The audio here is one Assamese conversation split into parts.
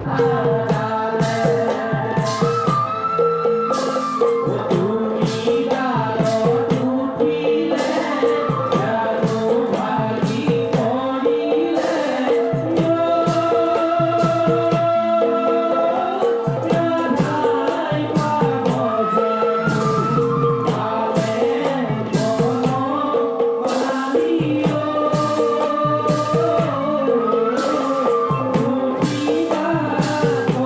Hãy subscribe cho kênh Ghiền Mì Gõ để không bỏ lỡ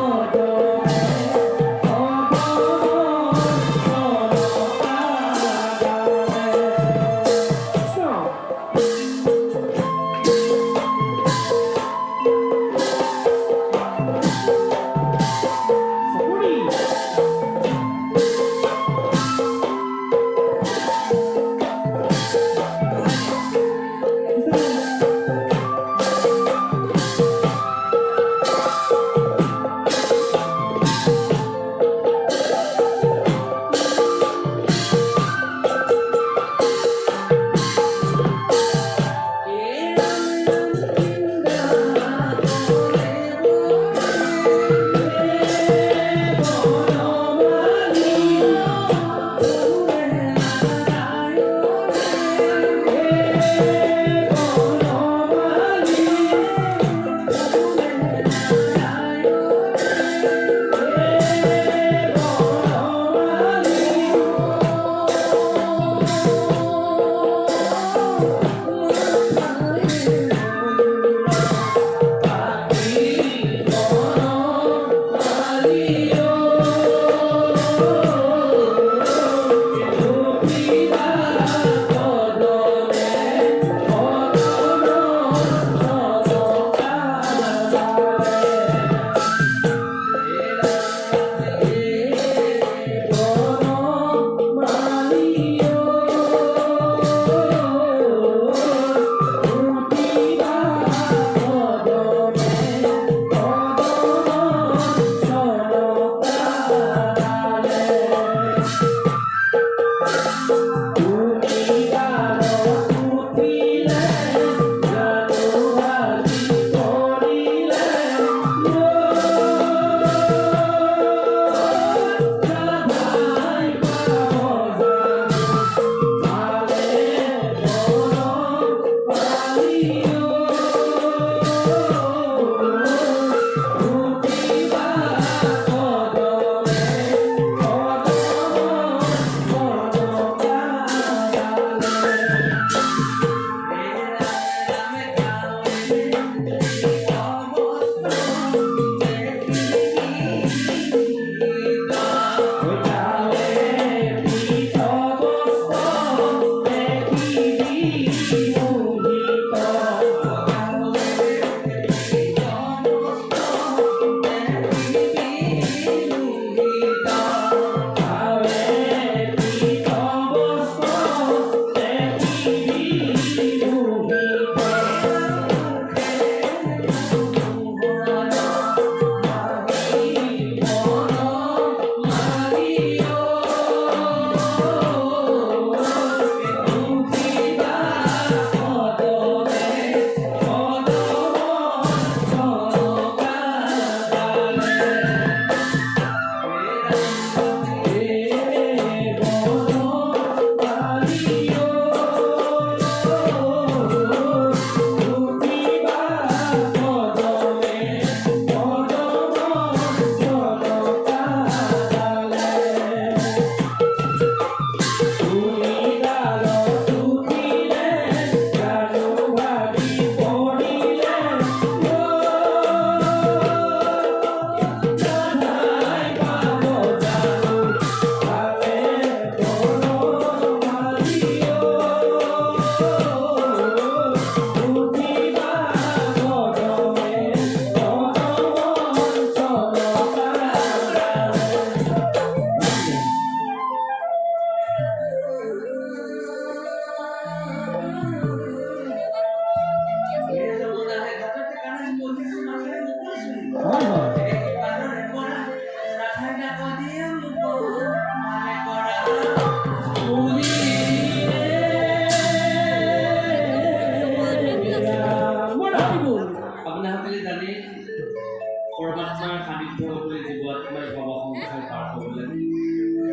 পৰমাত্মাৰ সান্নিধ্য হ'বলৈ জীৱাত্মাই ভৱসংসাৰ পাৰ হ'ব লাগে।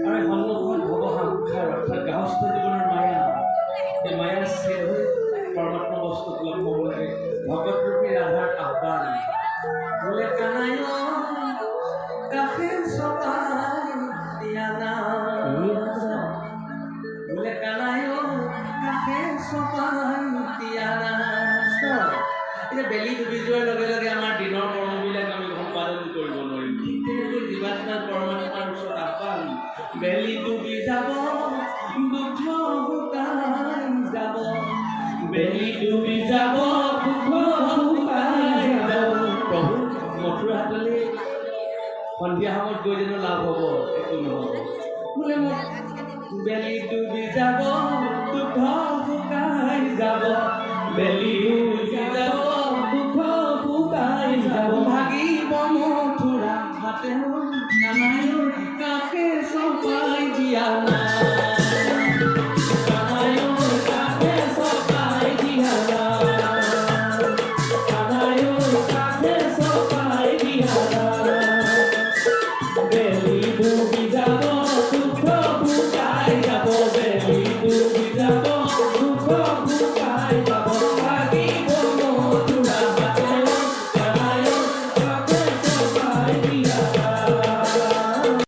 আৰু সন্মুখত ভৱসংসাৰ অৰ্থাৎ গাহস্থ জীৱনৰ মায়া, এই মায়া ছেদ হৈ পৰমাত্মা বস্তুক লগ পাব লাগে। ভকতৰূপী ৰাধাৰ আহ্বান, বোলে কানাই কাষে চপাই দিয়া না, বোলে কানাই কাষে চপাই দিয়া না। এতিয়া বেলি ডুবি যোৱাৰ লগে লগে আমাৰ দিনৰ কৰ্মবিলাক আমি সম্পাদন কৰিব নোৱাৰিম। ঠিক তেনেকৈ জীৱাত্মা পৰমাত্মাৰ ওচৰত আহ্বান, বেলি ডুবি যাব দুগ্ধ শুকাই যাব, বেলি ডুবি যাব দুগ্ধ শুকাই যাব। প্ৰভু মথুৰালৈ সন্ধিয়া সময়ত গৈ যেন লাভ হ'ব, একো নহ'ব। বোলে বেলি ডুবি যাব দুগ্ধ শুকাই যাব, বেলি ডুবি যাব